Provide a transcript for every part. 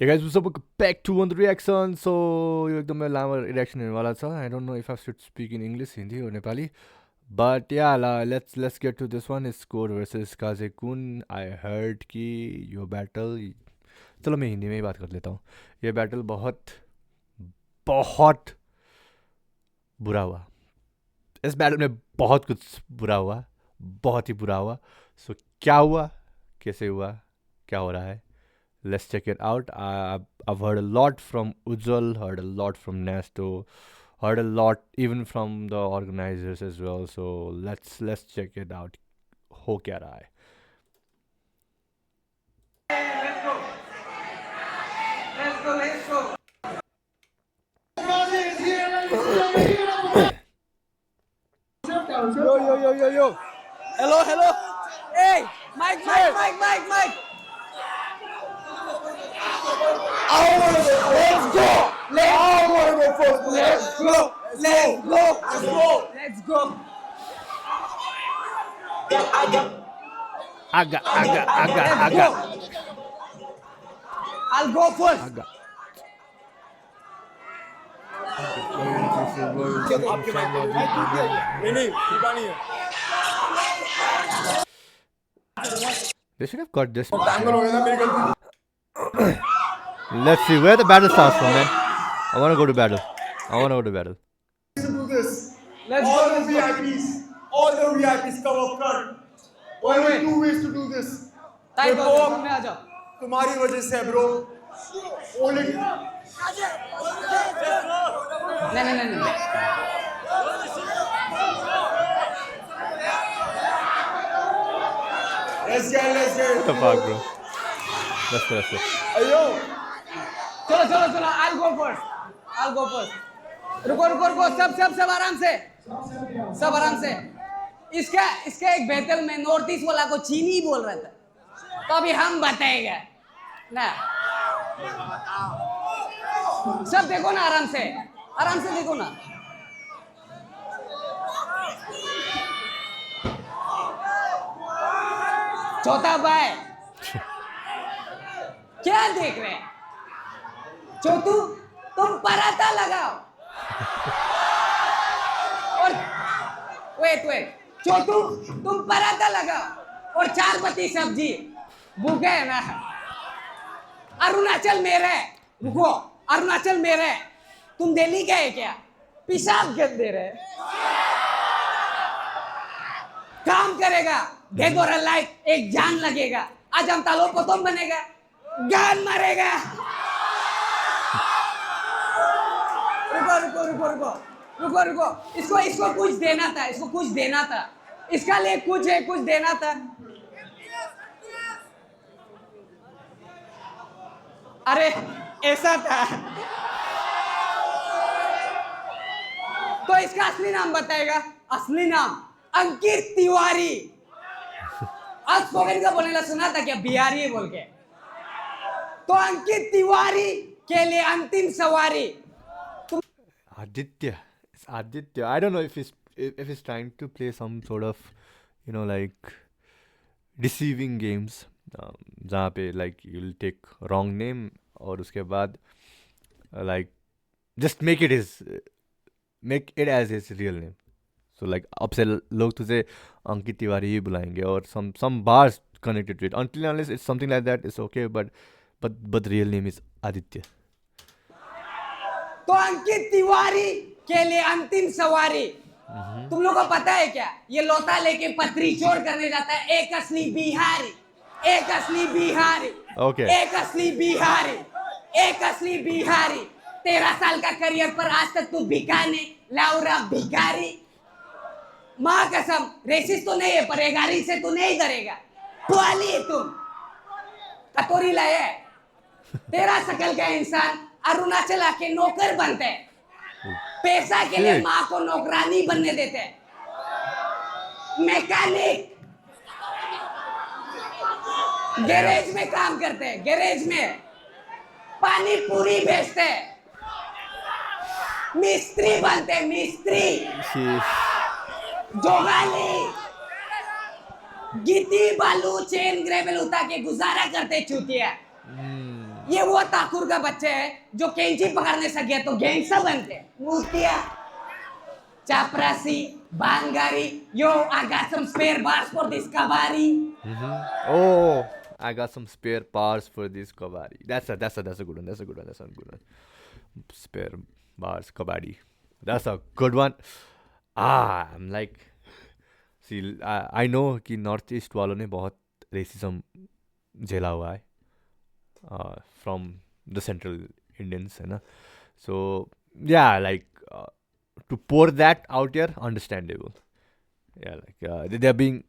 Hey guys, what's up? Welcome back to On The Reaction. So यो एकदमै लामो reaction हुनेवाला छ. I don't know if I should speak in English, Hindi or Nepali. But yeah, let's get to this one. It's Score versus Kaze Kun. I heard कि यो battle, चलो मैं हिंदी में ही बात कर लेता हूँ. ये बैटल बहुत बहुत बुरा हुआ. इस बैटल में बहुत कुछ बुरा हुआ, बहुत ही बुरा हुआ. So क्या हुआ, कैसे हुआ, क्या हो रहा है? Let's check it out. I've heard a lot from Ujjwal, heard a lot from Nesto, heard a lot even from the organizers as well. So let's check it out. हो क्या रहा है? Yo. Hello. Hey, Mike. I want to go. Let's go. I want to go first. Let's go. Aga. I'll go first. Aga. They should have got this. Let's see where the battle starts from, man. I want to go to battle. To do this. Let's All go. the VIPs. All the VIPs come up front. Only two ways to do this. Tight देखो, हो सामने आ जाओ. तुम्हारी वजह से bro. Only. नहीं. Let's get. What the fuck, bro? Let's go. Ayo. चलो. I'll go first. रुको. सब आराम से. इसका एक बैटल में नॉर्थ ईस्ट वाला को चीनी बोल रहा था. तो अभी हम बताएगा ना. सब देखो ना आराम से देखो ना. चौथा भाई क्या देख रहे हैं? चौथू तुम पराठा लगाओ. और वेट चौथू तुम पराठा लगाओ और 4 पत्ती सब्जी. भूखे है ना? अरुणाचल में रहे. रुको, अरुणाचल में रहे. तुम दिल्ली गए क्या? पेशाब गंदे रहे. काम करेगा डेड और अलाइव एक जान लगेगा. आज हम तालो पतोम बनेगा, गान मारेगा. रुको. इसको कुछ देना था. इसका लिए कुछ देना था. अरे ऐसा था. तो इसका असली नाम बताएगा. असली नाम अंकित तिवारी. आज स्पोकन का बोलने सुना था क्या बिहारी बोल के? तो अंकित तिवारी के लिए अंतिम सवारी. Aditya. It's Aditya. I don't know if he's trying to play some sort of, like deceiving games. जहाँ पे like you'll take wrong name और उसके बाद like just make it as his real name. So like अब से लोग तुझे अंकित तिवारी ही बुलाएंगे और some bars connected to it. Until and unless it's something like that, it's okay. But the real name is Aditya. तो अंकित तिवारी के लिए अंतिम सवारी. तुम लोगों को पता है क्या? ये लोटा लेके पत्री चोर करने जाता है. एक असली बिहारी. Okay. एक असली बिहारी. 13 साल का करियर पर आज तक तू भिका नहीं. लाउरा भिखारी. माँ कसम रेसिस्ट तो नहीं है पर एगारी से तू नहीं करेगा. पुआली है तुम. कटोरी लाए. तेरा शकल का इंसान अरुणाचल आके नौकर बनते हैं. पैसा के लिए माँ को नौकरानी बनने देते हैं. मैकेनिक गैरेज में काम करते हैं. गैरेज में पानी पूरी बेचते हैं. मिस्त्री बनते हैं. जोगाली गिट्टी बालू चेन ग्रेवल उठा के गुजारा करते चूतिया. ये वो ठाकुर का बच्चे है जो कैंची पकड़ने से गया तो गैंगस्टर बनते हैं मूर्तिया चापरासी बांगारी yo I got some spare bars for this kabari Oh, I got some spare parts for this kabaddi. That's a good one. That's a good one. Spare bars kabaddi. That's a good one. I'm like, see, I know कि north east वालों ने बहुत racism झेला हुआ है from the central Indians है ना. So yeah, like to pour that out here, understandable. Yeah, like they're being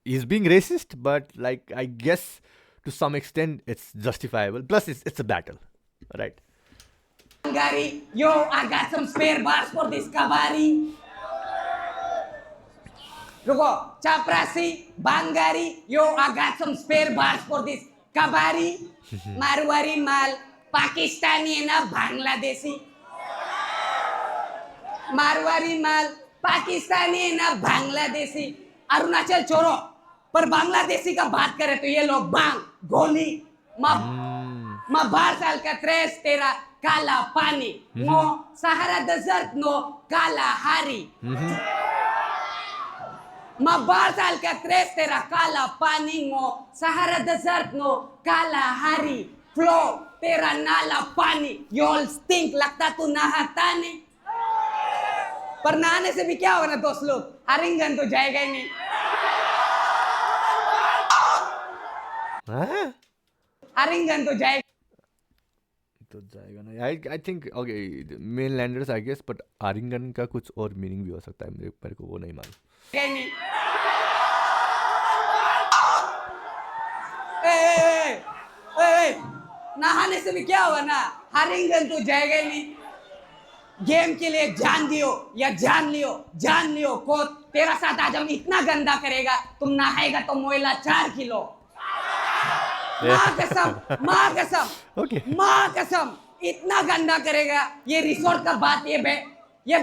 he's being racist, but like I guess to some extent it's justifiable. Plus, it's a battle, right? Bangari, yo, I got some spare bars for this kabari. रुको चापरासी बांगारी yo I got some spare bars for this kabari. Marwari माल पाकिस्तानी है ना बांग्लादेशी मारवाड़ी माल पाकिस्तानी है ना बांग्लादेशी अरुणाचल छोड़ो पर बांग्लादेशी का बात करें तो ये लोग बांग गोली ma Barsal Catres तेरा काला पानी mo Sahara Desert no Kalahari ma Barsal Catres तेरा काला पानी mo Sahara Desert no Kalahari flow तेरा नाला पानी you all stink लगता तू नहाता नहीं पर नहाने से भी क्या होगा ना दोस्त लोग हरिंगन तो जाएगा ही नहीं हाँ? हरिंगन तो जाएगा ना. I think okay, mainlanders I guess, but आरिंगन का कुछ और मीनिंग भी हो सकता है. मेरे को वो नहीं मालूम. नहीं ए, नहाने से भी क्या होगा ना हरिंगन तो जाएगा ही नहीं. गेम के लिए जान दियो या जान लियो को तेरा साथ आज हम इतना गंदा करेगा तुम नहाएगा तो मोयला 4 किलो माँ कसम Okay. माँ कसम इतना गंदा करेगा ये रिसोर्ट का बात ये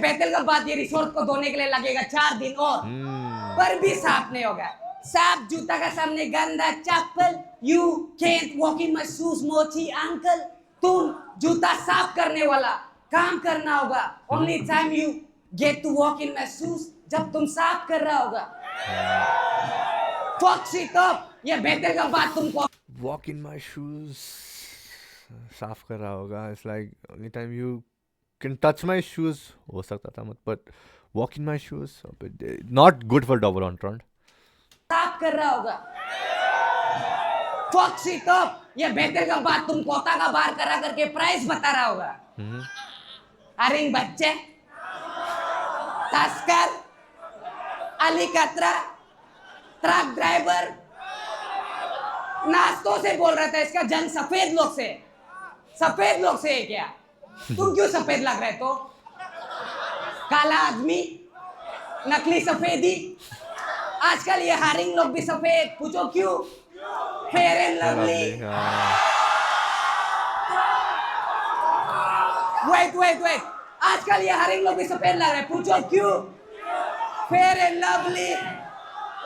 बेतल का बात ये रिसोर्ट को धोने के लिए लगेगा 4 दिन और पर भी साफ नहीं होगा. साफ जूता का सामने गंदा चप्पल you can't walk in my shoes मोची अंकल तुम जूता साफ करने वाला काम करना होगा. Only time you get to walk in my shoes जब तुम साफ कर रहा होगा. फक इट अप ये बेहतर का बात तुमको Walk in my shoes. साफ कर रहा होगा. It's like only time you can touch my shoes. हो सकता था मत, but walk in my shoes. Not good for double entendre. साफ कर रहा होगा. फक इट अप ये बेहतर का बात तुम कोता का बाहर करा करके प्राइस बता रहा होगा. हरिंग बच्चे तस्कर अली कतरा ट्रक ड्राइवर नाश्तों से बोल रहा था. इसका जंग सफेद लोग से है क्या तुम क्यों सफेद लग रहे तो काला आदमी नकली सफेदी आजकल ये हारिंग लोग भी सफेद पूछो क्यों फेयर एंड लवली वेट आजकल ये हारिंग लोग भी सफेद लग रहे पूछो क्यों फेयर एंड लवली.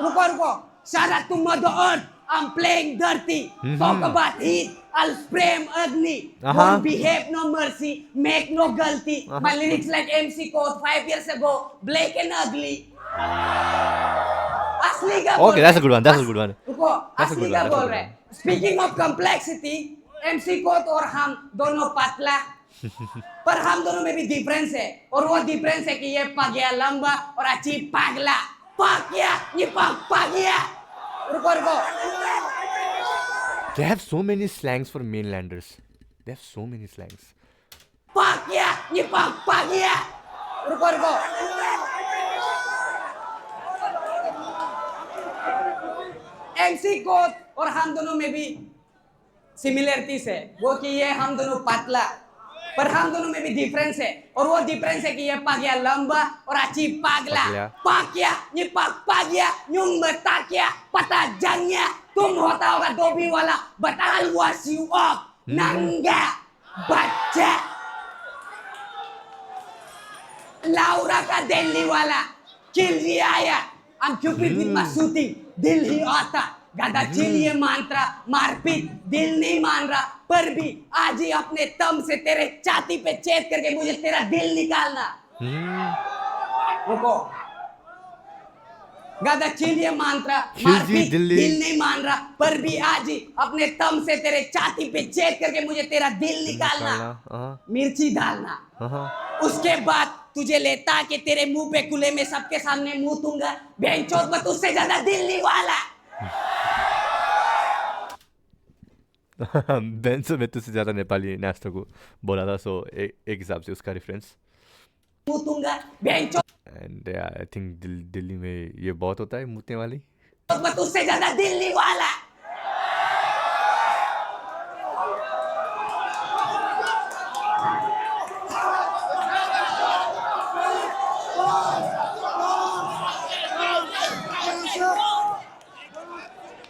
रुको shout out to Mother Earth. I'm playing dirty. Talk about heat. I'll spray him ugly. Won't behave, no mercy. Make no guilty. My lyrics like MC Code 5 years ago. Black and ugly. असली का Okay, that's a good one. रुको असली का बोल रहे. Speaking of complexity, MC Code और हम दोनों पतला पर हम दोनों में भी डिफरेंस है और वो डिफरेंस है कि ये पगया लंबा और अच्छी पागला पगया ये पगया. रुको They have so many slangs for mainlanders. They have so many slangs. पगया ये पगया. रुको MC कोड और हम दोनों में भी सिमिलरिटीज है वो कि ये हम दोनों पतला पर हम दोनों में भी डिफरेंस है और वो डिफरेंस है कि ये पगया लंबा और अच्छी पागला पगया ये पगया न्यूंग बताकिया पता जंगया तुम होता होगा डोबी वाला बताल वास यू अप नंगा बच्चा लाउरा का दिल्ली वाला किल ही आया I'm cupid with my shooting दिल ही आता गादा चिल ये मंत्र मारपीट दिल नहीं मान रहा पर भी आज ही अपने तम से तेरे छाती पे छेद करके मुझे तेरा दिल निकालना रुको गादा चिल ये मंत्र खिलजी मारपीट दिल्ली। दिल नहीं मान रहा पर भी आज ही अपने तम से तेरे छाती पे छेद करके मुझे तेरा दिल निकालना मिर्ची डालना उसके बाद तुझे लेता कि तेरे मुंह पे कुले में सबके सामने मुंह दूंगा बेंचोत में तुझसे ज्यादा दिल नहीं वाला बेंसो में तुझसे ज़्यादा नेपाली नाश्ता को बोला था, सो एक हिसाब से उसका रेफरेंस। मुंह दूंगा बेंचोत एंड आई थिंक दिल्ली में ये बहुत होता है मुतने वाली। में तुझसे ज्यादा दिल नहीं वाला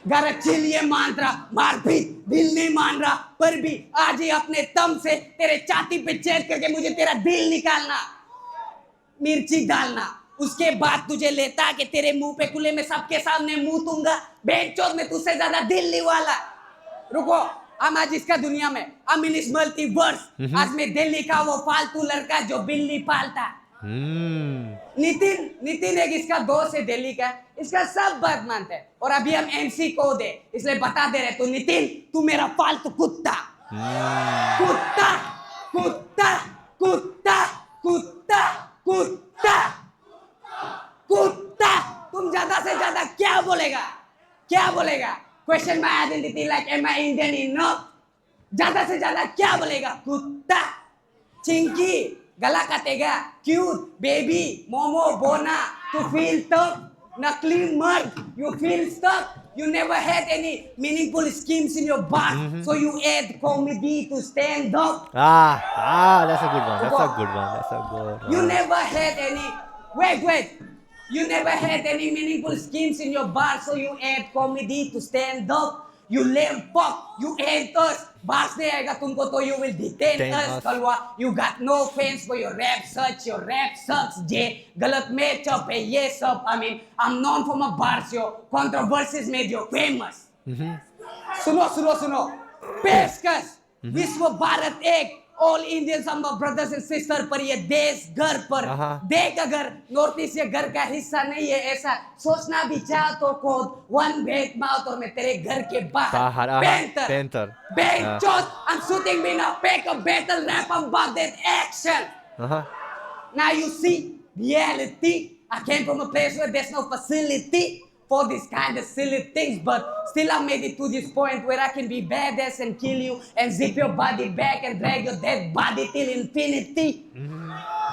गरचिल ये मंत्र मारपीट दिल नहीं मान रहा पर भी आज ही अपने तम से तेरे छाती पे छेद करके मुझे तेरा दिल निकालना मिर्ची डालना उसके बाद तुझे लेता कि तेरे मुंह पे कुले में सबके सामने मुंह दूंगा बेंचोत में तुझसे ज्यादा दिल नहीं वाला रुको हम आज इसका दुनिया में हम इन इस मल्टीवर्स आज मैं दिल्ली का वो फालतू लड़का जो बिल्ली पालता नितिन एक इसका दोस्त है दिल्ली का इसका सब बात मानते हैं और अभी हम एमसी को दे इसलिए बता दे रहे तो नितिन तू मेरा फालतू कुत्ता कुत्ता कुत्ता कुत्ता कुत्ता कुत्ता कुत्ता तुम ज्यादा से ज्यादा क्या बोलेगा question my identity like am I Indian in no ज्यादा से ज्यादा क्या बोलेगा कुत्ता चिंकी गला काटेगा क्यूट बेबी मोमो बोना टू फील टफ नकली मर्द you feel stuck you never had any meaningful schemes in your bar so you add comedy to stand up that's a good one. You never had any wait you never had any meaningful schemes in your bar so you add comedy to stand up you lame fuck you hate us bars नहीं आएगा तुमको तो you will detain us Kalwa you got no fans for your rap sucks जे गलत matchup है ये सब I mean I'm known for my bars yo controversies made you famous सुनो पेशकश विश्व भारत एक ऑल इंडियंस हम ब्रदर्स एंड सिस्टर पर ये देश घर पर देख अगर नॉर्थ ईस्ट ये घर का हिस्सा नहीं है ऐसा सोचना भी चाह तो खुद वन भेद माउथ और मैं तेरे घर के बाहर painter बेंचोत I'm shooting me now pick a battle rap about that action now you see reality I came from a place where there's no facility for this kind of silly things but still I made it to this point where I can be badass and kill you and zip your body back and drag your dead body till infinity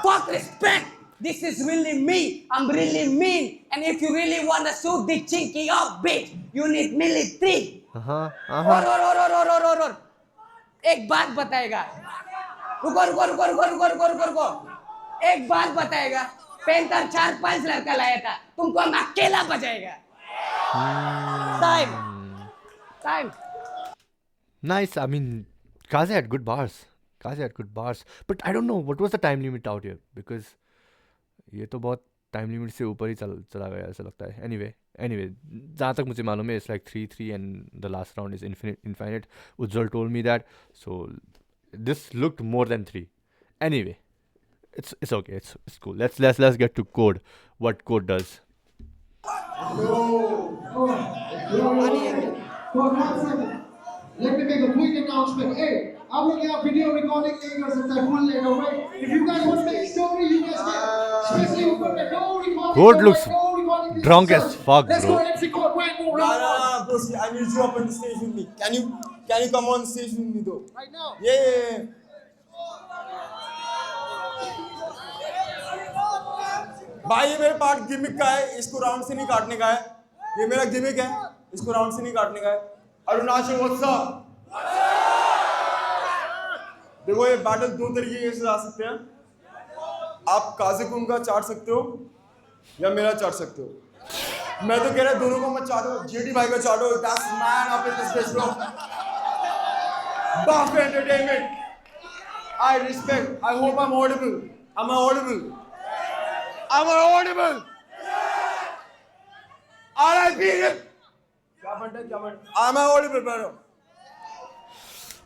fuck respect this is really me I'm really mean and if you really want to shoot the chinky up bitch you need military और एक बात बताएगा रुको एक बात बताएगा painter 4-5 लड़का लाया था तुमको हम अकेला बजाएगा time Nice. I mean, Kaze had good bars, but I don't know what was the time limit out here because ये तो बहुत टाइम लिमिट से ऊपर ही चला गया ऐसा लगता है. Anyway, जहाँ तक मुझे मालूम है it's like 3-3 and the last round is infinite. Ujjwal told me that, so this looked more than 3. Anyway, it's okay, it's cool. Let's get to code. What code does? Let me make a quick announcement. Hey, I will get video recording later and Typhoon later, right? If you guys want to make story, you guys can. Especially with the no recording. Code looks drunk as fuck, Let's bro. go MC Code right now. Nah, bro, see, I need you up on the stage with me. Can you come on stage with me though? Right now. Yeah. भाई ये मेरे part gimmick का है, इसको round से नहीं काटने का है. ये मेरा गिमिक है, इसको राउंड से नहीं काटने का है. Arunachal what's up? देखो ये बैटल 2 तरीके से आ सकते हैं. आप काज़ेकुन का चाट सकते हो या मेरा चाट सकते हो. मैं तो कह रहा दोनों को मत चाटो. जेडी भाई का चाटो. That's man up in this place bro. Buff entertainment. I respect. I hope I'm audible. Am I audible? Am I audible? All right, people. क्या बनता है क्या बनता? Am I audible, bro?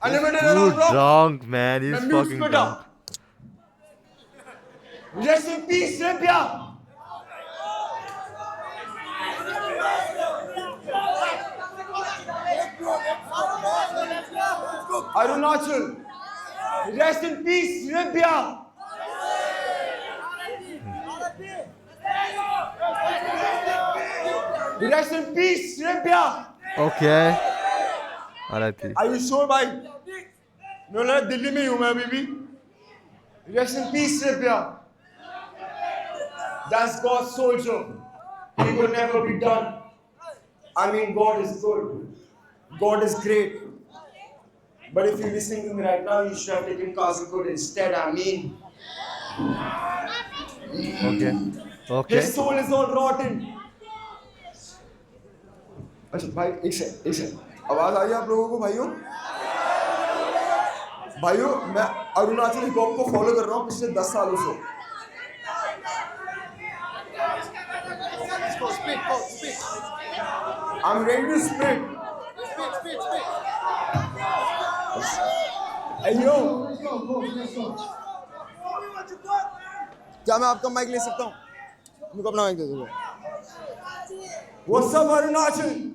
Unlimited Too around, bro. drunk, man. He's मैं mute fucking पे drunk. था। Rest in peace, Serbia. Arunachal. Rest in peace, Serbia. Rest in peace, Serbia. Okay. R.I.P. Are you sure, भाई? No, no, Delhi में ही हूँ मैं अभी भी. Rest in peace, Serbia. That's God's soldier. He could never be done. I mean, God is good. God is great. But if you're listening to me right now, you should have taken Kazakot instead. I mean, Okay. Okay. his soul is all rotten. अच्छा भाई एक second आवाज आ रही है आप लोगों को भाइयों मैं अरुणाचल हिप हॉप को फॉलो कर रहा हूँ पिछले 10 सालों से I'm ready to spit. Hey yo, Let's go. क्या मैं आपका माइक ले सकता हूँ? मेरे को अपना माइक दे दो। What's up, Arunachal?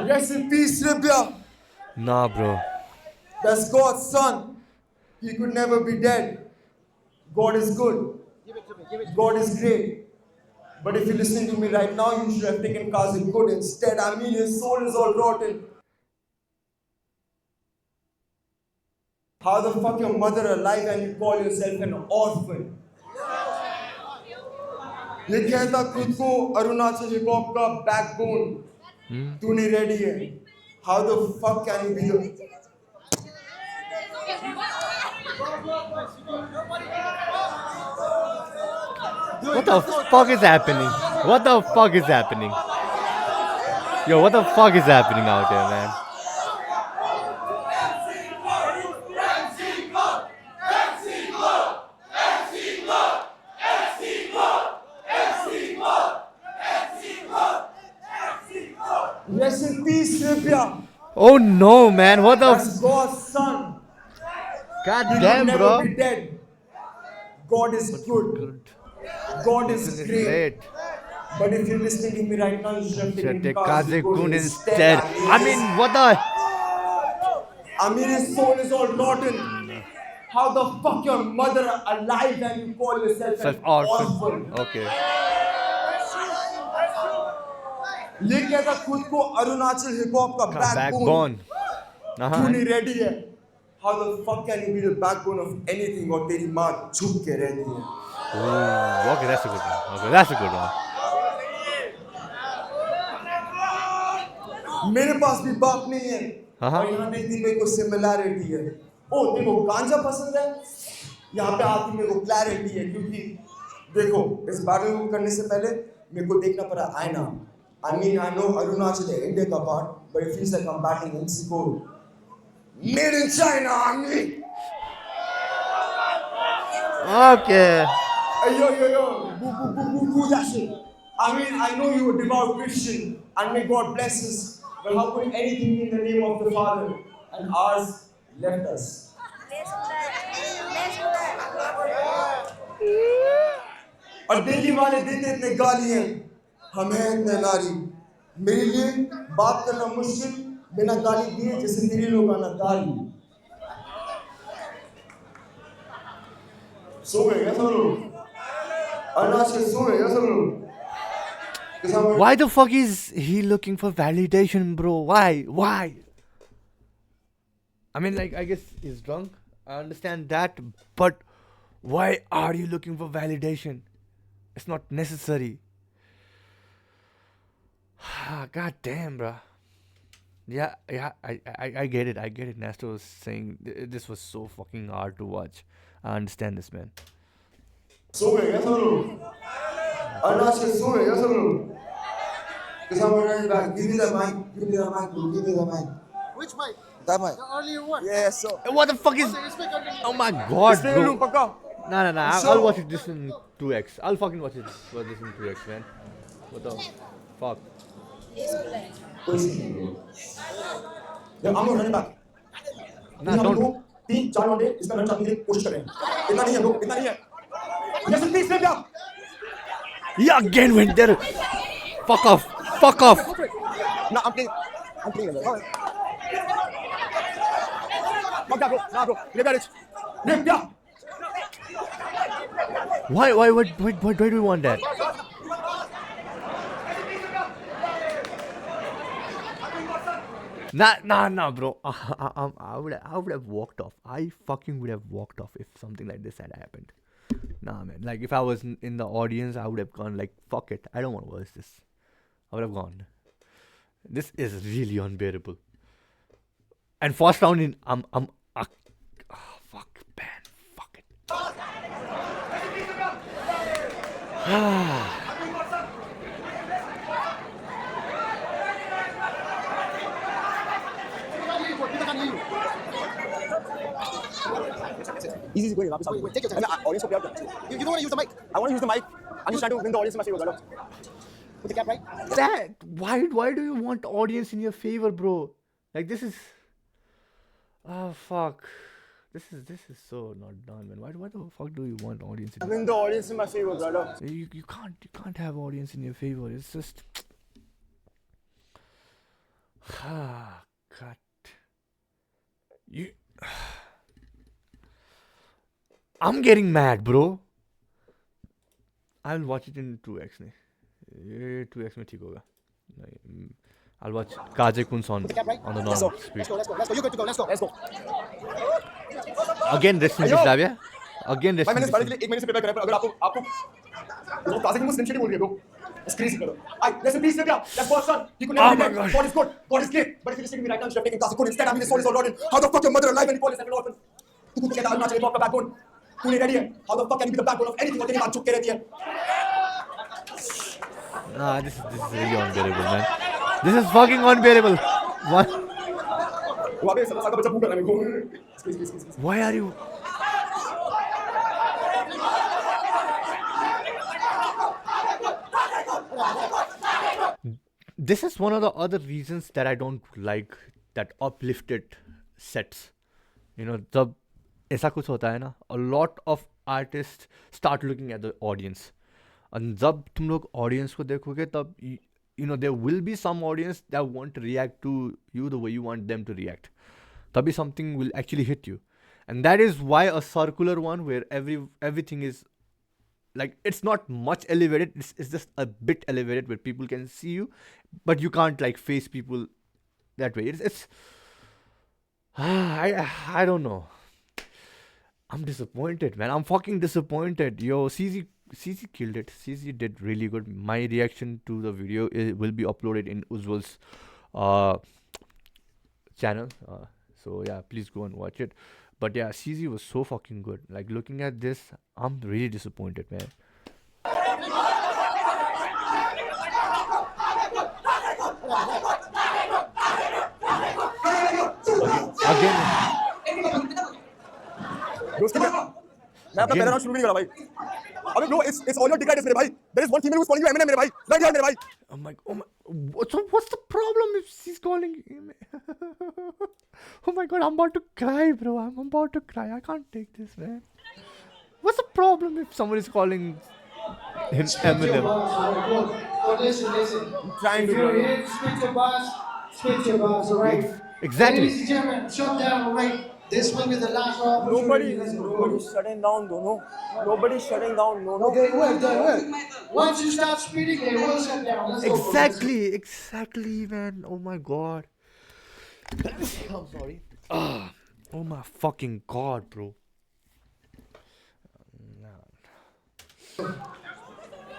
Rest in peace, Serbia. Nah, bro. That's God's son. He could never be dead. God is good. God is great. But if you're listening to me right now, you should have taken Kazakot instead. I mean, his soul is all rotten. How the fuck your mother alive and you call yourself an orphan? ये कहता खुद को Arunachal hip hop का backbone तू नहीं ready है how the fuck can you be the What the fuck is happening? What the fuck is happening? Yo, what the fuck is happening out here, man? Rest in peace, Serbia. Oh no, man. What the That's God's son. God He will damn, never bro. be dead. God is good. God is great. But if you're listening to me right now, you should have Should taken take Kazakot Kazakot instead. I mean, what the? I mean, his soul is all rotten. How the fuck your mother alive and you call yourself an orphan? Okay. ये कहता खुद को Arunachal hip hop का backbone Backbone. तू नहीं ready है How the fuck can you be the backbone of anything और तेरी माँ झुक के रहती है Ooh, okay, that's a good one. Okay, that's a good one. मेरे पास भी बाप नहीं है हाँ। और यहाँ देखती मेरे को सिमिलैरिटी है ओ देखो गांजा पसंद है यहाँ पे आती मेरे को क्लैरिटी है क्योंकि देखो इस बैटल को करने से पहले मेरे को देखना पड़ा आईना I mean I know Arunachal है इंडिया का part but it feels like I'm battling MC Cole made in China I mean Okay. yo boo that shit I mean I know you're a devout Christian and may God bless us but how could anything be in the name of the Father and ours left us और दिल्ली वाले देते इतने गाली हैं हमें इतने नारी मेरे लिए बात करना मुश्किल बिना गाली दिए जैसे तेरे लोग आना गाली सो गए क्या सब लोग अरुणाचल सो गए क्या सब लोग Why the fuck is he looking for validation, bro? Why? I mean, like, I guess he's drunk. I understand that, but why are you looking for validation? It's not necessary. God damn, bro. Yeah, I get it. Nasto was saying this was so fucking hard to watch. I understand this, man. सो गए क्या सब लोग अरुणाचल सो गए क्या सब लोग give me the mic Which mic? that mic The earlier one? yeah so What the fuck is? Oh my god, इसमें लूँ bro. पक्का No. I'll watch it this in 2x. I'll fucking watch this in 2x, man. What the fuck? कोई scene नहीं bro. जब हम लोग running back. Nah, हम don't. लोग 3-4 राउंड इसका रन चाहने की कोशिश कर रहे हैं. इतना नहीं है bro, इतना नहीं है. Yes, please step down. Yeah, again went there. Fuck off. Fuck off. Nah, I'm playing. Bro. Fuck that bro. Nah bro. Leave that it. Leave, yeah. Why do you want that? Nah, bro. I would have walked off. I fucking would have walked off if something like this had happened. Nah, man. Like if I was in the audience, I would have gone like, fuck it. I don't want to watch this. I would have gone. This is really unbearable. And first round in, fuck, man, fuck it. Easy going. Wait, take your time. Audience को प्यार करना. You don't want to use the mic. I want to use the mic. I'm just trying to win the audience in my favor. Put the cap right. That why do you want audience in your favor, bro? Like this is fuck. This is so not done, man. Why the fuck do you want audience in Win the audience in my favor, brother. you can't have audience in your favor. It's just cut. I'm getting mad, bro. I'll watch it in 2x नहीं. ये 2x में ठीक होगा. नहीं, I'll watch Kaje Kun's on the normal speed. Let's go. You good to go. Let's go. Again rest in peace, Davia. Again rest in मैंने peace. पढ़ने के लिए 1 महीने से प्रिपेयर कर रहा है. अगर आपको वो काजी को स्क्रीनशॉट बोल रही है bro. Screen करो. Let's please step down. That's for son. You could never be dead. God is good. God is great. But if you're listening to me right now, you should have taken Kazi instead. I mean, his soul is all rotten. How the fuck your mother alive and you call yourself an orphan? तू कुछ कहता है ना चले का backbone. तू नहीं ready है. How the fuck can you be the backbone of anything? और तेरी बात चुप के रहती है. Nah, this is really unbearable, man. This is fucking unbearable. What? वहाँ पे सदा का बच्चा भूख रहा है मेरे को. Why are you? This is one of the other reasons that I don't like that uplifted sets. You know, जब ऐसा कुछ होता है ना, a lot of artists start looking at the audience. And जब तुम लोग audience को देखोगे तब you know there will be some audience that won't react to you the way you want them to react. तभी something will actually hit you. And that is why a circular one where everything is like it's not much elevated, it's just a bit elevated where people can see you, but you can't like face people that way. It's I don't know. I'm disappointed, man. I'm fucking disappointed. Yo, CZ killed it. CZ did really good. My reaction to the video will be uploaded in Ujjwal's channel. So yeah, please go and watch it. But yeah, CZ was so fucking good. Like looking at this, I'm really disappointed, man. Again. मैं अपना पहला round शुरू नहीं कर रहा भाई. अबे bro, it's all your dick riders मेरे भाई. There is one female who's calling you Eminem मेरे भाई. Right here मेरे भाई. What's the problem if she's calling him? Oh my god, I'm about to cry, bro. I'm about to cry. I can't take this, man. What's the problem if someone is calling him Eminem? Listen. Trying If to you're here to spit your bars, alright? Exactly. Ladies and gentlemen, shut down, alright? This will be the last round. Nobody's shutting down, no. Nobody's shutting down, no. Okay, wait. Once you start spitting, they will shut down. Let's go. Exactly, man. Oh my god. I'm sorry. Oh my fucking god, bro.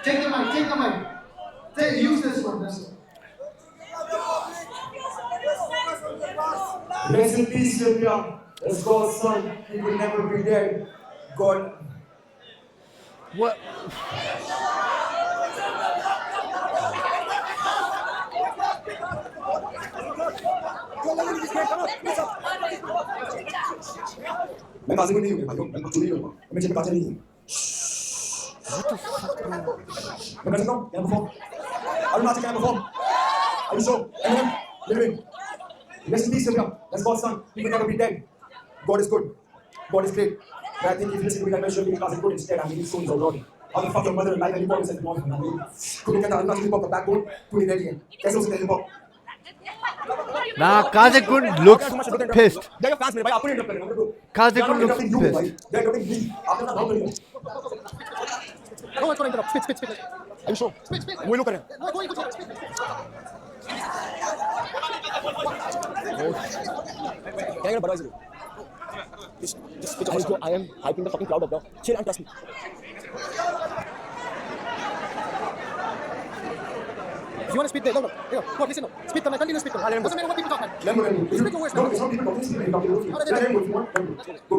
Take the mic. Use this one. That's it. Rest in peace, Sylvia. Let's go, son. He will never be dead. God. What? मैं काजी को नहीं हूँ भाई. मैं चुनी हूँ. मैं जेब काजी नहीं हूँ. What the fuck, bro? मैं कर सकता हूँ. क्या परफॉर्म? अरुणाचल क्या perform? Are you sure? Eminem, living. Rest in peace, Sylvia. That's God's son. He will never be dead. God is good. God is great. But I think if you listen to me, that measure will be causing good instead. I'm eating stones already. How the fuck your mother life and importance at the moment? Couldn't get the Arunachal hip hop, the backbone, couldn't ready. Kaise ho sakta hai hip hop? Nah, Kazakun looks pissed. They're your fans, man. Aapko interrupt karenge, bro. Kazakun looks you, pissed. bhai. They're interrupting me. Aapne na naam kariye. No, it's not interrupt. Spit. Are you sure? Spit. वो लोग करें. No, go, spit. Can I get a Budweiser? Just switch your voice. I am hyping the fucking crowd up, bro. Chill and trust me. If you want to speak there, no. Here, go on, listen now. Speak to me, continue to speak to me. Doesn't matter what people talk, man. Let me. Speak your words now. No, it's not people talking. Speak talking. Let him go if you want. Go.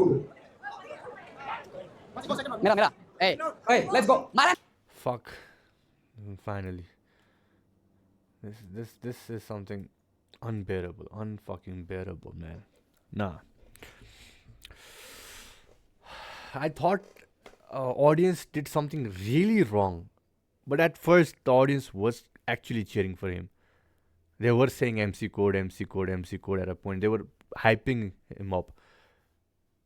Go second one. मेरा hey let's go मारा Fuck. Finally. This is something unbearable. Unfucking bearable, man. Nah. I thought audience did something really wrong. But at first the audience was actually cheering for him. They were saying MC Code at a point. They were hyping him up.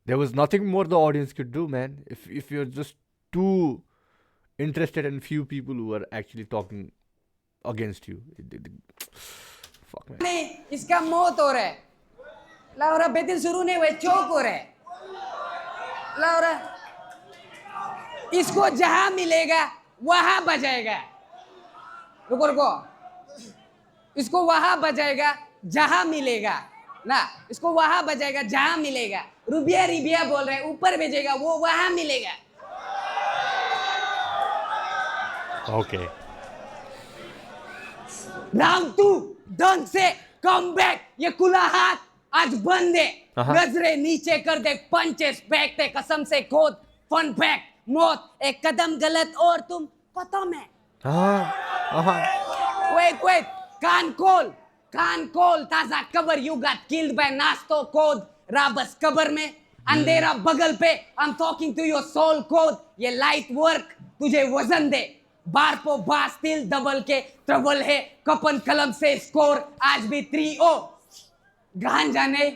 There was nothing more the audience could do, man. If you're just too interested in few people who are actually talking against you. Fuck, man. नहीं इसका मौत हो रहा है लाउरा बेदिल शुरू नहीं हुए चौक हो रहा है लाउरा इसको जहां मिलेगा वहां बजाएगा रुको इसको वहां बजाएगा जहां मिलेगा ना इसको वहां बजाएगा जहां मिलेगा रुबिया बोल रहे हैं ऊपर भेजेगा वो वहां मिलेगा Okay. राउंड 2 ढंग से कम बैक ये खुला हाथ आज बंद है नजरें नीचे कर दे पंचेस फेंकते कसम से खोद फन बैक मौत एक कदम गलत और तुम पता में वेट कान खोल ताजा cover you got killed by नास्तो कोड राबस कबर में अंधेरा बगल पे I am talking to your soul code ये लाइट वर्क तुझे वजन दे बार पो बास तिल डबल के ट्रबल है कपन कलम से स्कोर आज भी 3-0 गहन जाने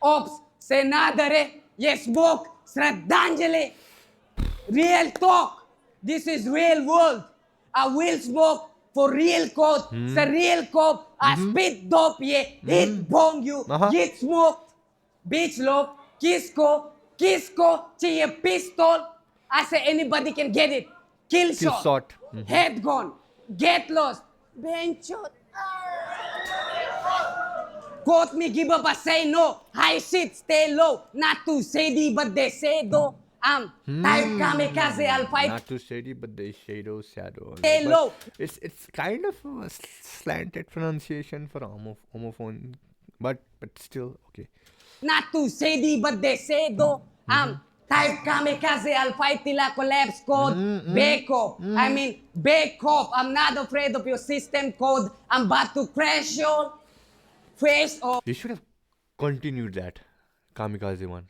ऑप्स से ना डरे ये स्मोक श्रद्धांजलि real talk this is real world I will smoke for real code it's a real code I spit dope ये hit bong you get smoke bitch लोग किसको चाहिए पिस्तौल I say anybody can get it kill shot head gone get lost bench shot quote me give up I say no high shit stay low not too shady but they say though I'm type kamikaze I'll fight Not too shady, but they shadow. Stay low. It's kind of a slanted pronunciation for homophone, but still okay. not too shady but they say though I'm type kamikaze I'll fight till I collapse code back up I mean back up I'm not afraid of your system code I'm about to crash your face off You should have continued that kamikaze one.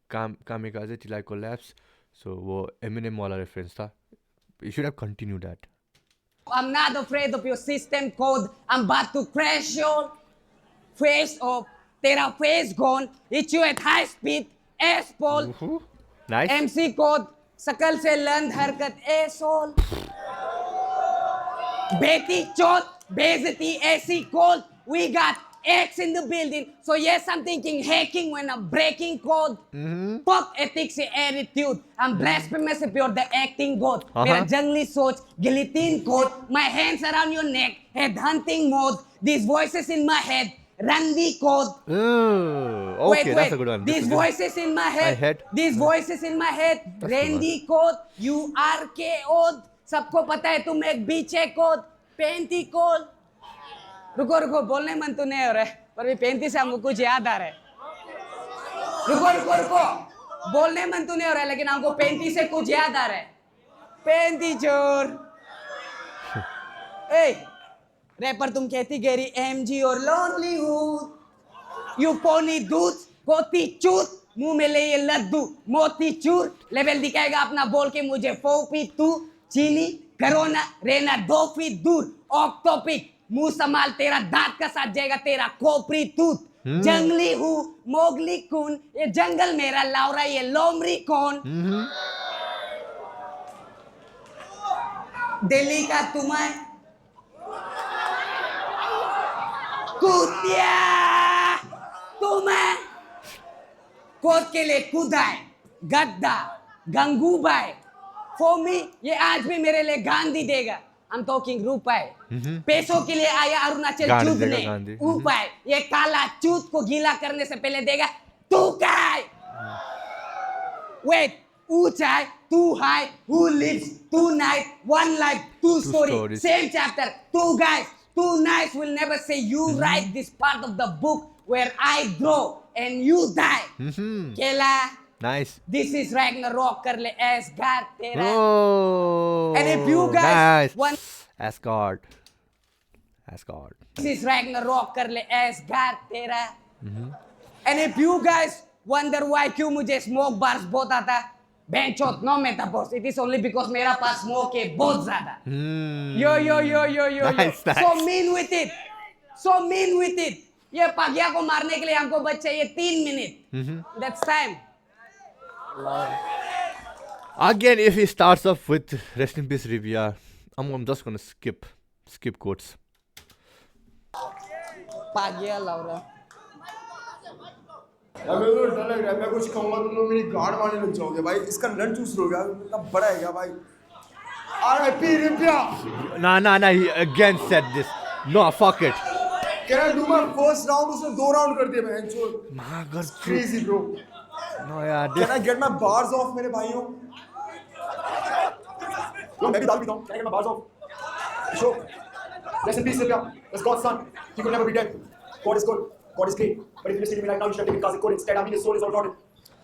Kamikaze till I collapse. So वो Eminem वाला reference था. You should have continued that. I'm not afraid of your system code I'm about to crash your face off तेरा face gone hit you at high speed ass pole Nice. MC code सकल से लंद हरकत asshole बेटी चोट बेइज्जती ऐसी code we got X in the building so yes I'm thinking hacking when I'm breaking code fuck ethics and attitude I'm blasphemous if you're the acting god मेरा जंगली सोच guillotine code my hands around your neck head hunting mode these voices in my head run the code Okay, wait, that's a good one. These voices in my head. These voices in my head. Randy code. URK code. सबको पता है तुम एक बीचे code. पेंटी code. रुको बोलने मन तो नहीं हो रहा है पर भी पेंटी से हमको कुछ याद आ रहा है रुको बोलने मन तो नहीं हो रहा है लेकिन हमको पेंटी से कुछ याद आ रहा है पेंटी चोर ए रैपर तुम कहती गेरी MG और लोनली हूँ यू पोनी दूध पोती चूत मुंह में ले ये लड्डू मोती चूर लेवल दिखाएगा अपना बोल के मुझे 4 फीट तू चीनी करोना रहना 2 फीट दूर ऑफ टॉपिक मुंह संभाल, तेरा दांत का साथ जाएगा तेरा खोपड़ी तूत। जंगली हूँ मोगली कौन, ये जंगल मेरा लाउरा, ये लोमड़ी कौन। दिल्ली का तुम्हें कुतिया, तुम्हें कोर्ट के लिए कूदाए गद्दा गंगूबाई फॉर मी, ये आज भी मेरे लिए गांधी देगा। I'm talking रुपए, पैसों के लिए आया अरुणाचल गांधी चूत देगा, ने गांधी। उपाय, ये काला चूत को गीला करने से पहले देगा तू काय। Wait, ऊंचाई तू high, who lives, two night, one life, two story, stories. same chapter, two guys, two nights will never say you write this part of the book where I grow and you die. Kela, Nice. this is Ragnarok कर ले Asgard तेरा। Oh. And if you guys nice. want- Asgard. This is Ragnarok कर ले Asgard तेरा। And if you guys wonder why क्यों मुझे smoke bars बहुत आता, बेंचोत no metaphors, it is only because मेरा पास smoke है बहुत ज़्यादा। Yo. Nice, nice. So mean with it, ये पागिया को मारने के लिए हमको बच चाहिए 3 minute. That's time. Again, if he starts off with rest in peace Rivia, I'm just gonna skip quotes. पागिया लाउरा। यार मेरे को डर लग रहा है, मैं कुछ कहूंगा तुम लोग मेरी गाड़ मारने लग जाओगे भाई। इसका नट चूस लोगे यार, इतना बड़ा है क्या भाई। R.I.P. Rimpia. Nah, he again said this. No, fuck it. Can I do my first round? उसने 2 राउंड कर दिए मैं चोर। Magar Crazy bro. No, yeah, Can I get my bars off मेरे भाइयों? Yo, मैं भी दारू पीता हूँ। Can I get my bars off? Sure. Rest in peace, Rimpia. That's God's son. He could never be dead. God is good. God is great. But if you're listening to me right now, you should have taken Kazik Code instead. I mean, his soul is all rotted.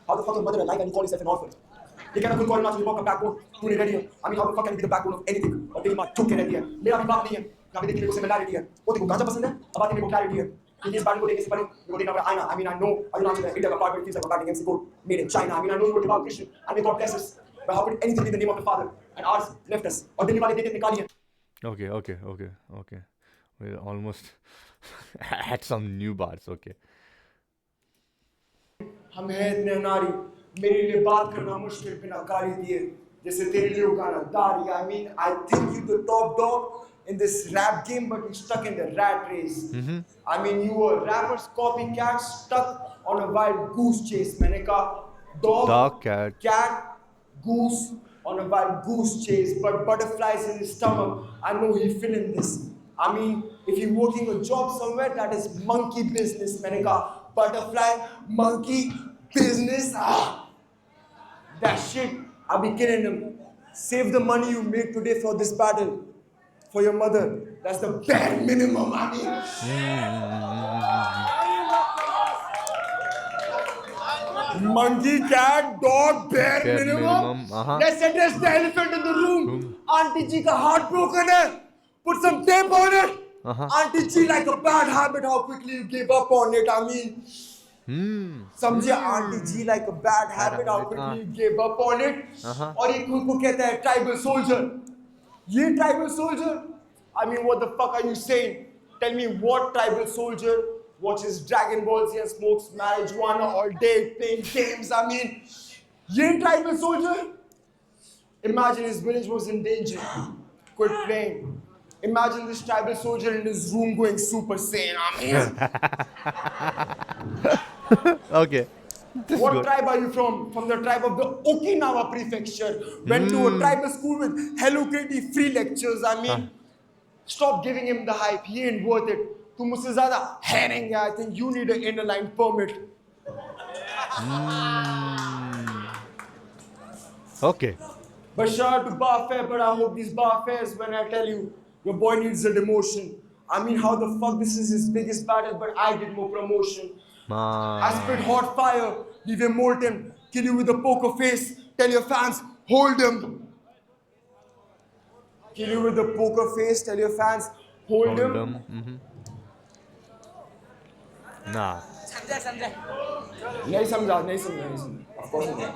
How the fuck your mother alive and you call yourself an orphan? ये कहना खुद को अलमाच में का backbone तूने ready है। I mean, how the fuck can you be the backbone of anything? और तेरी माँ चुप के रहती है। मेरा भी बाप नहीं है। यहाँ पे देखिए मेरे को सिमिलैरिटी है। वो देखो गांजा पसंद है। अब आती मेरे को क्लैरिटी है। कि इस बात को देखने से पहले मेरे को देखना पड़ा आईना। I mean, I know Arunachal is India apartment feels like a batting MC Code made in China. I mean, I know you were devout Christian and may God bless us. But how could anything be in the name of the Father? And ours left us. और दिल्ली वाले देते निकाली है। Okay. We almost had some new bars. Okay. हम हैं इतने नारी, मेरे लिए बात करना मुश्किल बिना गाली दिए, जैसे तेरे लिए गाना दारी। I mean, I think you the top dog in this rap game, but you stuck in the rat race. I mean, you were rappers copycat stuck on a wild goose chase. मैंने कहा dog, cat, goose on a wild goose chase, but butterflies in his stomach. I know he feeling this. I mean, if you're working a job somewhere, that is monkey business. मैंने कहा butterfly, monkey, business, that shit, I'll be killing him. Save the money you make today for this battle, for your mother. That's the bare minimum, I mean. Monkey, cat, dog, bare minimum. Let's address the elephant in the room. Auntie Ji ka heart broken hai. Put some tape on it. Auntie Ji, like a bad habit, how quickly you gave up on it. I mean, समझे Auntie Ji, like a bad habit, how quickly you gave up on it. और ये खुद को कहता है tribal soldier. ये tribal soldier? I mean, what the fuck are you saying? Tell me what tribal soldier watches Dragon Ball Z and smokes marijuana all day playing games. I mean, ये tribal soldier? Imagine his village was in danger. Quit playing. Imagine this tribal soldier in his room going Super Saiyan. I mean, Okay. what tribe are you from? From the tribe of the Okinawa prefecture. Went to a tribal school with Hello Kitty free lectures. I mean, stop giving him the hype. He ain't worth it. तू मुझसे ज़्यादा है नहीं क्या? I think you need an inner line permit. Okay. But shout out to Bar Fair, but I hope these Bar Fairs when I tell you your boy needs a demotion. I mean, how the fuck this is his biggest battle, but I did more promotion. I spit hot fire, leave him molten, kill you with a poker face, tell your fans, hold him. Kill you with a poker face, tell your fans, hold him. Nah. समझा नहीं समझा of course नहीं।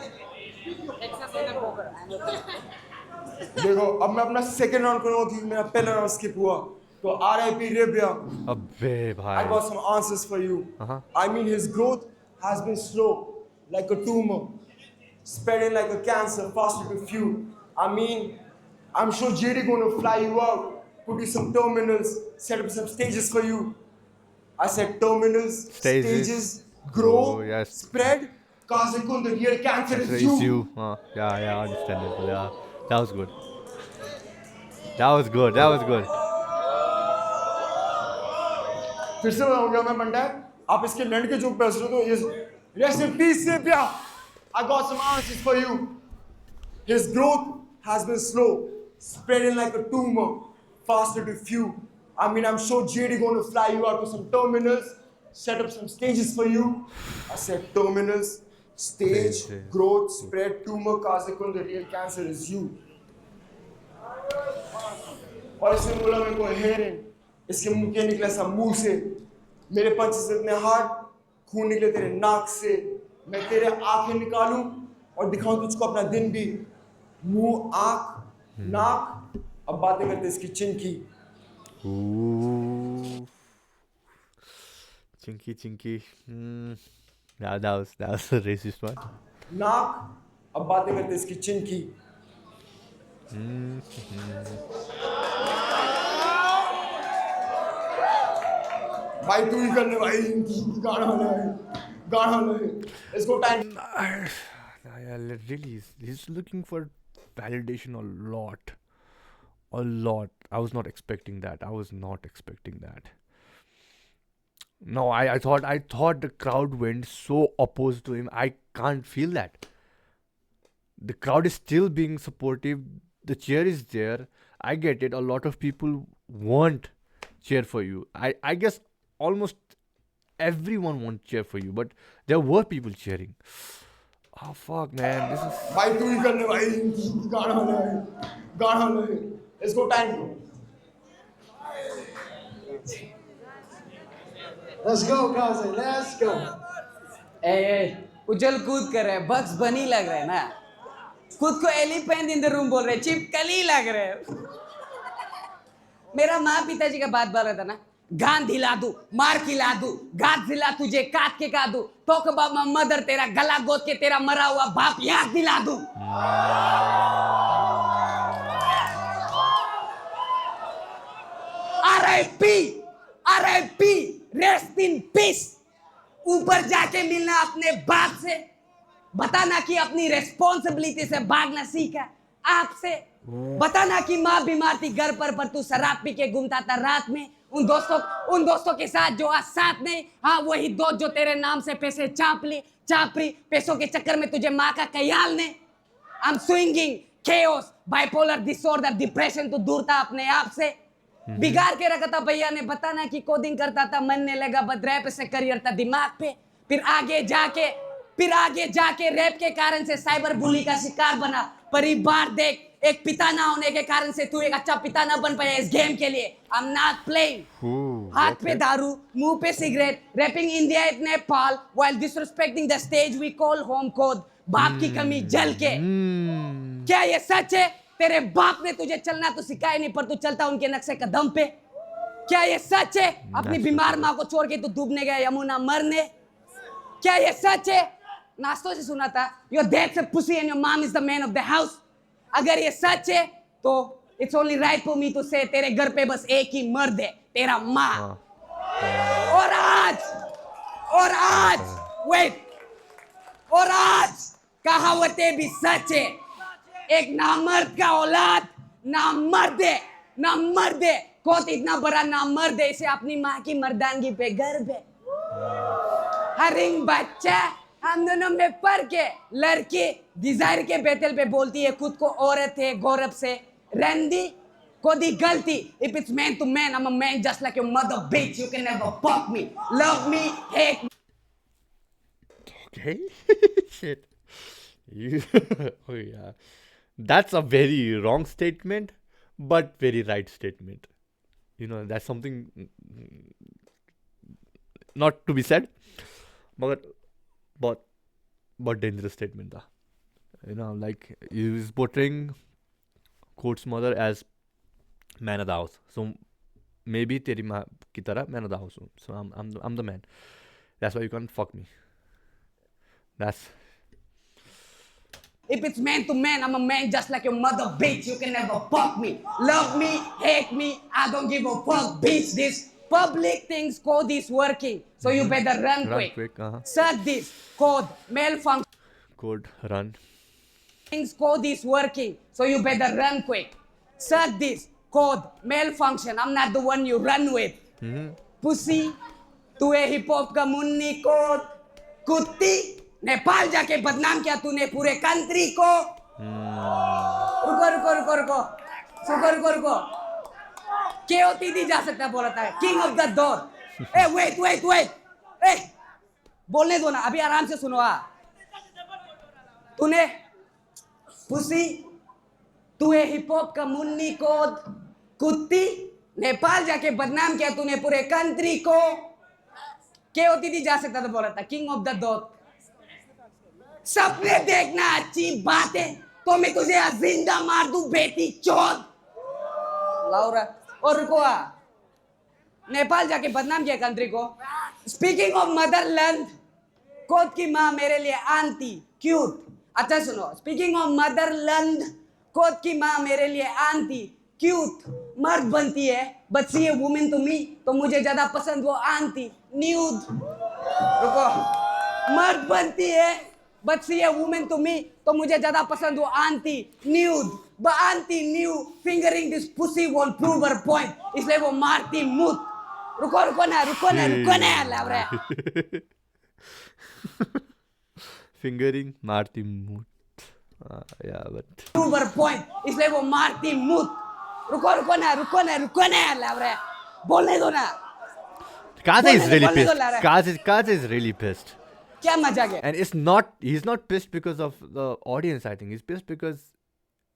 देखो अब मैं अपना second round करूँगा क्योंकि मेरा पहला राउंड स्किप हुआ। तो R.I.P. Rebia. अबे I भाई. got some answers for you. Uh-huh. I mean, his growth has been slow, like a tumor, spreading like a cancer, faster to few. I mean, I'm sure JD gonna fly you out, put you some terminals, set up some stages for you. I said terminals, stages, grow, yes. spread. Kazakun, the real cancer is It's you. you. Yeah, understandable. Yeah, that was good. That was good. That was good. फिर से हो गया मैं बंडा आप इसके land के joke पे हंस रहे हो तो ये rest in peace sepia I got some answers for you. His growth has been slow, spreading like a tumor, faster to few. I mean, I'm sure JD gonna fly you out to some terminals, set up some stages for you. I said terminals, stage, growth, spread, tumor, Kazakun, the real cancer is you. और इसने बोला मेरे को हेरेन इसके मुंह के निकला सा मुंह से मेरे पंचेस इतने हार्ड खून निकले तेरे नाक से मैं तेरे आंखें निकालूं और दिखाऊं तुझको अपना दिन भी मुंह आंख नाक अब बातें करते इसकी चिन की Ooh. Chinky. Yeah, that was a racist one. नाक अब बातें करते इसकी चिन की भाई तू ही करने भाई गाना है इसको time Yeah, really, he's looking for validation a lot. A lot. I was not expecting that. No, I thought the crowd went so opposed to him. I can't feel that. The crowd is still being supportive. The cheer is there. I get it. A lot of people want cheer for you. I guess almost everyone wants cheer for you, but there were people cheering. Oh fuck, man, this is. भाई तू ही करने भाई गाना है इसको time Let's go, Kaze. Let's go. ए उछल कूद कर रहे हैं बक्स बनी लग रहे हैं ना खुद को एलिफेंट इन द रूम बोल रहे चिपकली लग रहे हैं मेरा माँ पिताजी का बात बोल रहा था ना गान दिला दूं मार खिला दूं गात दिला तुझे काट के का दूं टॉक अबाउट माय मदर तेरा गला गोद के तेरा मरा हुआ बाप याद दिला दूं R.I.P. रेस्ट इन पीस ऊपर जाके मिलना अपने बाप से बताना कि अपनी रेस्पॉन्सिबिलिटी से भागना सीखा आपसे बताना कि माँ बीमार थी घर पर तू शराब पी के घूमता था रात में उन दोस्तों के साथ जो आज साथ नहीं हाँ वही दोस्त जो तेरे नाम से पैसे चापरी पैसों के चक्कर में तुझे माँ का ख्याल ने I'm swinging chaos bipolar disorder depression तो दूर था अपने आप से बिगाड़ के रखा था भैया ने बताना कि कोडिंग करता था मन ने लगा बद रैप से करियर था दिमाग पे फिर आगे जाके रैप के कारण से साइबर बुली का शिकार बना परिवार देख एक पिता ना होने के कारण से तू एक अच्छा पिता ना बन पाया इस गेम के लिए I'm not playing हाथ पे दारू मुंह पे cigarette rapping India Nepal while disrespecting the stage we call home code बाप की कमी जल के क्या ये सच है तेरे बाप ने तुझे चलना तो सिखाया नहीं पर तू चलता उनके नक्शे कदम पे क्या ये सच है अपनी बीमार माँ को छोड़ के तू डूबने गया यमुना मरने क्या ये सच है नाश्तों से सुना था your dad's a pussy and your mom is the man of the house अगर ये सच है तो it's only right for me to say तेरे घर पे बस एक ही मर्द है तेरा माँ और आज कहावतें भी सच है एक नामर्द का औलाद नामर्द है खुद इतना बड़ा नामर्द है इसे अपनी माँ की मर्दानगी पे गर्व है हरिंग बच्चा हम दोनों में फर्क है लड़की डिजायर के बेतल पे बोलती है खुद को औरत है गौरव से रंदी कोई गलती if it's man to man I'm a man just like your mother bitch you can never fuck me love me hate me Okay. Shit. Oh yeah. That's a very wrong statement, but very right statement. You know, that's something not to be said, but dangerous statement. You know, like he is portraying Court's mother as man of the house. So maybe तेरी माँ की तरह मैं ना house हूँ. So I'm the man. That's why you can't fuck me. That's If it's man to man, I'm a man just like your mother, bitch. You can never fuck me. Love me, hate me, I don't give a fuck, bitch. This public things code is working, so you better run run quick. quick. Suck this code malfunction. Code run. Things code is working, so you better run quick. Suck this code malfunction. I'm not the one you run with. Pussy, तू है hip hop का Munni code कुत्ती Nepal जाके बदनाम किया तूने पूरे country को रुको रुको रुको रुको रुको रुको रुको केओटीडी जा सकता है बोलता है किंग ऑफ द डोर ए वेट वेट वेट ए बोलने दो ना अभी आराम से सुनो तूने पुसी तू है हिप हॉप का मुन्नी कोड कुत्ती नेपाल जाके बदनाम किया तूने पूरे कंट्री को केओटीडी जा सकता था बोला था किंग ऑफ द डॉट सपने देखना अच्छी बात है तो मैं तुझे जिंदा मार दूं बेटी चौथ लाउरा और रुको नेपाल जाके बदनाम किया कंट्री को स्पीकिंग ऑफ मदरलैंड कोद की माँ मेरे लिए आंटी क्यूट अच्छा सुनो स्पीकिंग ऑफ मदरलैंड कोद की माँ मेरे लिए आंटी क्यूट मर्द बनती है but see a women to me तो मुझे ज्यादा पसंद वो आंटी न्यूड रुको मर्द बनती है but see a women to me तो मुझे ज्यादा पसंद वो आंटी न्यूड ब aunty new fingering this pussy won't prove her point इसलिए वो मारती मुत रुको रुको ना लव रहा Fingering मारती मुत. Yeah, but prove her point इसलिए वो मारती मुत रुको ना लव रहा बोलने दो ना Kaze is really बोलने दो, pissed. Lara. Kaze is really pissed. क्या मजाक है And he's not pissed because of the audience, I think. He's pissed because,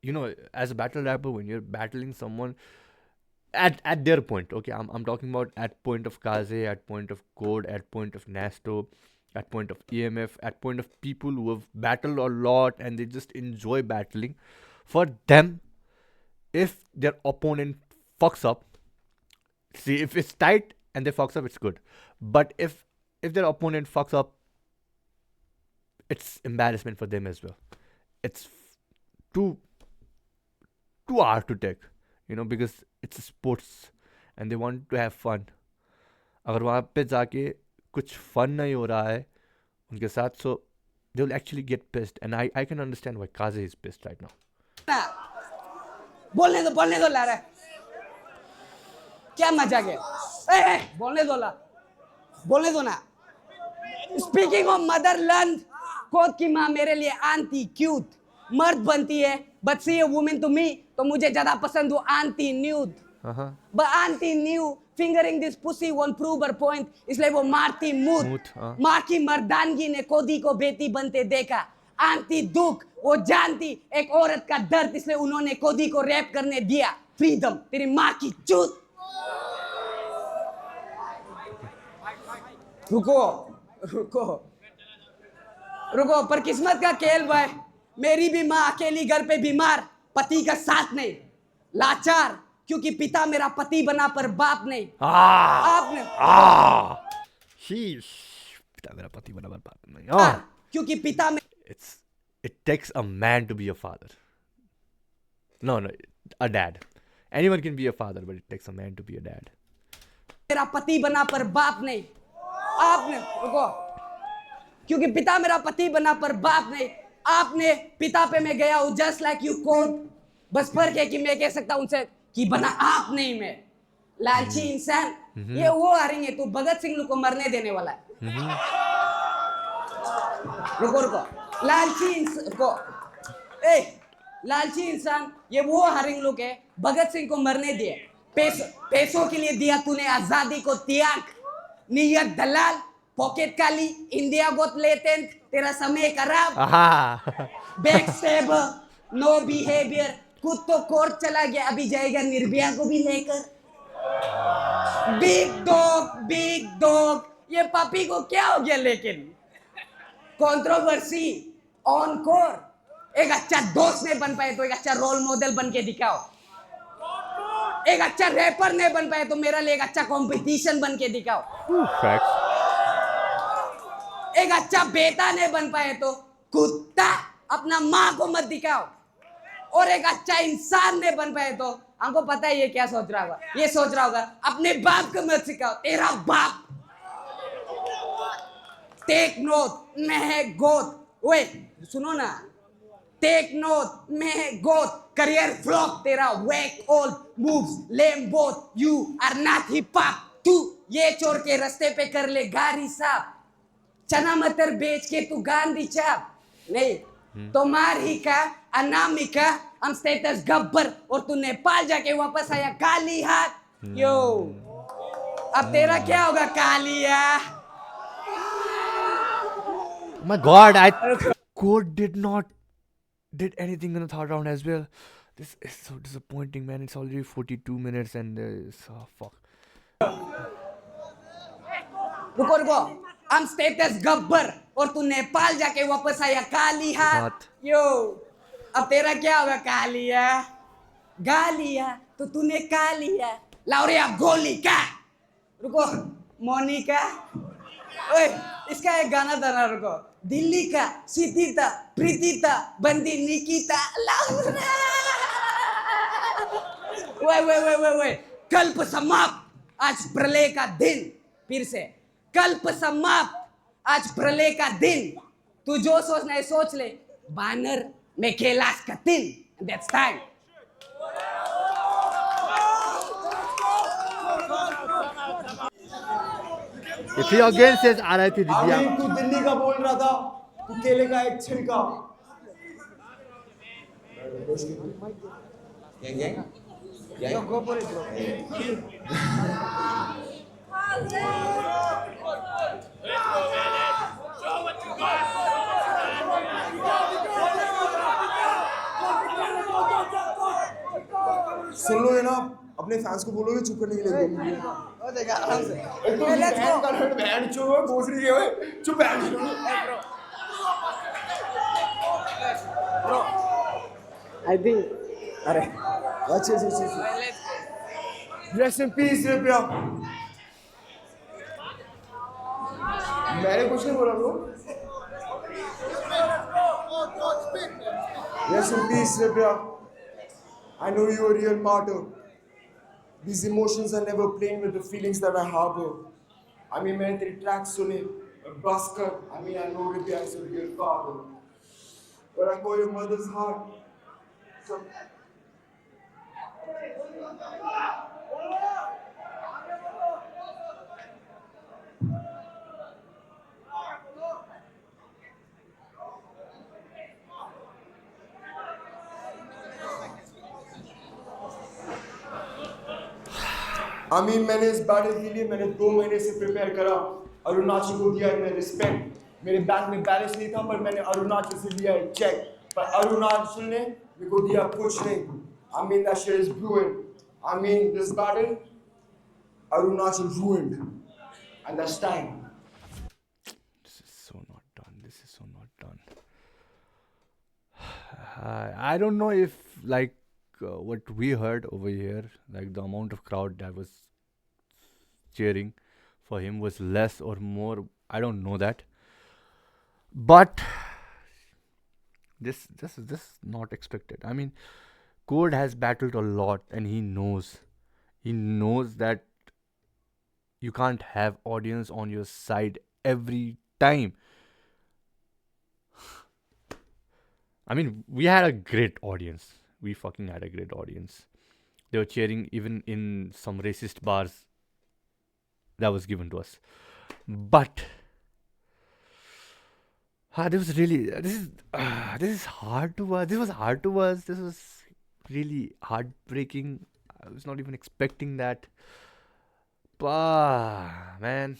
you know, as a battle rapper, when you're battling someone at their point, okay, I'm talking about at point of Kaze, at point of Code, at point of Nasto, at point of EMF, at point of people who have battled a lot and they just enjoy battling. For them, if their opponent fucks up, see, if it's tight and they fucks up, it's good. But if their opponent fucks up, it's embarrassment for them as well. It's too hard to take, you know, because it's a sports and they want to have fun. अगर वहाँ पे जाके कुछ fun नहीं हो रहा है उनके साथ, so they will actually get pissed, and I can understand why Kaze is pissed right now. बोलने दो ला रहा है क्या मजाक है बोलने दो ना स्पीकिंग ऑफ मदरलैंड कोद की माँ मेरे लिए आंटी क्यूट मर्द बनती है but see a women to me तो मुझे ज्यादा पसंद वो आंटी न्यूड ब aunty new fingering this pussy won't prove her point इसलिए वो मारती मूत माँ की मर्दानगी ने कोदी को बेटी बनते देखा आंटी दुख वो जानती एक औरत का दर्द इसलिए उन्होंने कोदी को रैप करने दिया फ्रीडम तेरी माँ की चूत रुको पर किस्मत का खेल भाई मेरी भी माँ अकेली घर पे बीमार पति का साथ नहीं लाचार क्योंकि पिता मेरा पति बना पर बाप नहीं आपने पिता मेरा पति बना पर बाप नहीं क्योंकि पिता में it takes a man to be a father. No, a dad. Anyone can be a father, but it takes a man to be a dad. मेरा पति बना पर बाप नहीं आपने रुको क्योंकि पिता मेरा पति बना पर बाप नहीं आपने पिता पे मैं गया हूँ जस्ट लाइक यू कोड बस फर्क है कि मैं कह सकता हूँ उनसे कि बना आप नहीं मैं लालची इंसान ये वो हारेंगे तू भगत सिंह को मरने देने वाला है रुको लालची इंसान ये वो हरिंग लोग है भगत सिंह को मरने दिए पैसों के लिए दिया तूने आजादी को त्याग नियत दलाल पॉकेट काली इंडिया गोत लेटेंट तेरा समय खराब बैक स्टेबर नो बिहेवियर खुद तो कोर्ट चला गया अभी जाएगा निर्भया को भी लेकर बिग डॉग ये पापी को क्या हो गया लेकिन कंट्रोवर्सी ऑन कोर एक अच्छा दोस्त नहीं बन पाए तो एक अच्छा रोल मॉडल बन के दिखाओ एक अच्छा रैपर नहीं बन पाए तो मेरा लिए एक अच्छा कंपटीशन बन के दिखाओ. Facts. एक अच्छा बेटा नहीं बन पाए तो कुत्ता अपना माँ को मत दिखाओ. और एक अच्छा इंसान नहीं बन पाए तो हमको पता है ये क्या सोच रहा होगा. ये सोच रहा होगा अपने बाप को मत सिखाओ. तेरा बाप. टेक नोट मैं गोद. ओए सुनो ना. टेक नोट मैं गोद. करियर फ्लॉप तेरा. Wack old moves lame both. You are not hip hop. तू ये छोड़ के रास्ते पे कर ले गाड़ी साफ. चना मटर बेच के तू गांधी चाप. नहीं तो मारी का अनामिका. हम स्टेटस गब्बर और तू नेपाल जाके वापस आया काली हाथ. यो अब तेरा क्या होगा Kaliya. My God, Code did not did anything in the third round as well. This is so disappointing, man. It's already 42 minutes and oh, fuck. रुको रुको. हम स्टेटस गब्बर और तू नेपाल जाके वापस आया काली हाथ. हाथ. यो अब तेरा क्या होगा कालिया. गालिया तो तूने का लिया. लाउरे अब गोली का. रुको मोनिका. ओए इसका एक गाना था ना. रुको. दिल्ली का सिद्धिता प्रीतिता बंदी निकिता लाउरा. वे कल्प समाप्त. आज प्रलय का दिन. फिर से कल्प समाप्त. आज प्रलय का दिन. तू जो सोचना है सोच ले. बानर में कैलाश का दिन. That's time. If he again says RIP Divya, अभी तू दिल्ली का बोल रहा था. तू केले का एक छिलका. सुन लो ये ना. अपने फैंस को बोलोगे चुप करने के लिए. एक तो बहन का लड़ बहन चो भोसड़ी के हुए. चुप बहन चो. I think. अरे अच्छे. Rest in peace Ripya. मैंने कुछ नहीं बोला bro. Rest in peace Ripya. I know you're a real martyr. These emotions are never playing with the feelings that I harbor. I mean मैंने तेरी tracks सुने. बस कर. I mean I know Ripya is a real father. But I call your mother's heart. So मैंने इस battle के लिए मैंने 2 महीने से प्रिपेयर करा. अरुणाचल को दिया मैंने रिस्पेक्ट. मेरे बैंक में बैलेंस नहीं था पर मैंने अरुणाचल से लिया एक चेक. पर अरुणाचल ने मेरे को दिया कुछ नहीं. I mean that shit is ruined. I mean this battle, Arunachal ruined. And that's time. this is so not done. This is so not done. I don't know if like what we heard over here, like the amount of crowd that was cheering for him was less or more. I don't know that, but this is not expected. I mean, Code has battled a lot, and he knows that you can't have audience on your side every time. I mean, we had a great audience. We fucking had a great audience. They were cheering even in some racist bars that was given to us. But this is hard to watch. This was hard to watch. This was really heartbreaking. I was not even expecting that. But man,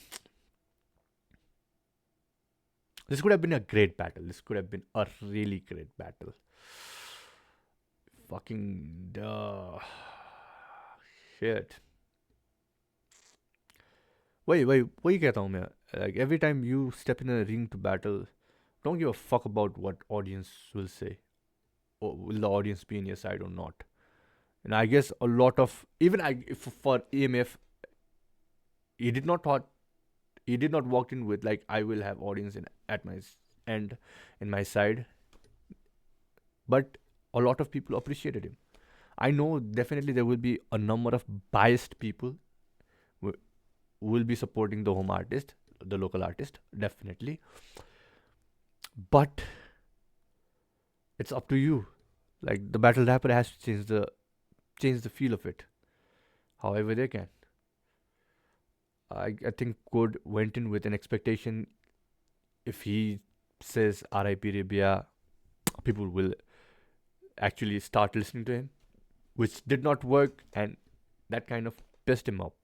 this could have been a great battle. This could have been a really great battle. Fucking shit. वही कहता हूँ मैं. Like every time you step in a ring to battle, don't give a fuck about what audience will say. Or will the audience be on your side or not? And I guess a lot of even for EMF, he did not thought he did not walk in with like I will have audience at my end in my side, but a lot of people appreciated him. I know definitely there will be a number of biased people who will be supporting the home artist, the local artist, definitely. But it's up to you. Like the battle rapper has to change the feel of it, however they can. I think Code went in with an expectation. If he says R.I.P. Rabia, people will actually start listening to him, which did not work, and that kind of pissed him up.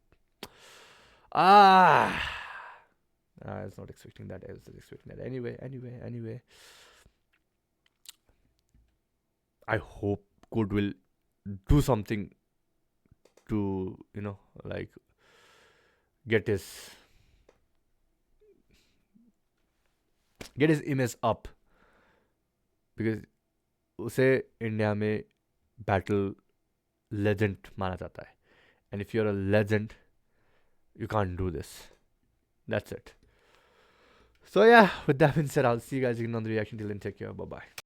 Ah, I was not expecting that. I was expecting that. Anyway. I hope Code will do something to, like get his image up, because उसे India में battle legend माना जाता है, and if you're a legend you can't do this. That's it. So yeah, with that being said, I'll see you guys in another reaction. Till then, take care. Bye bye.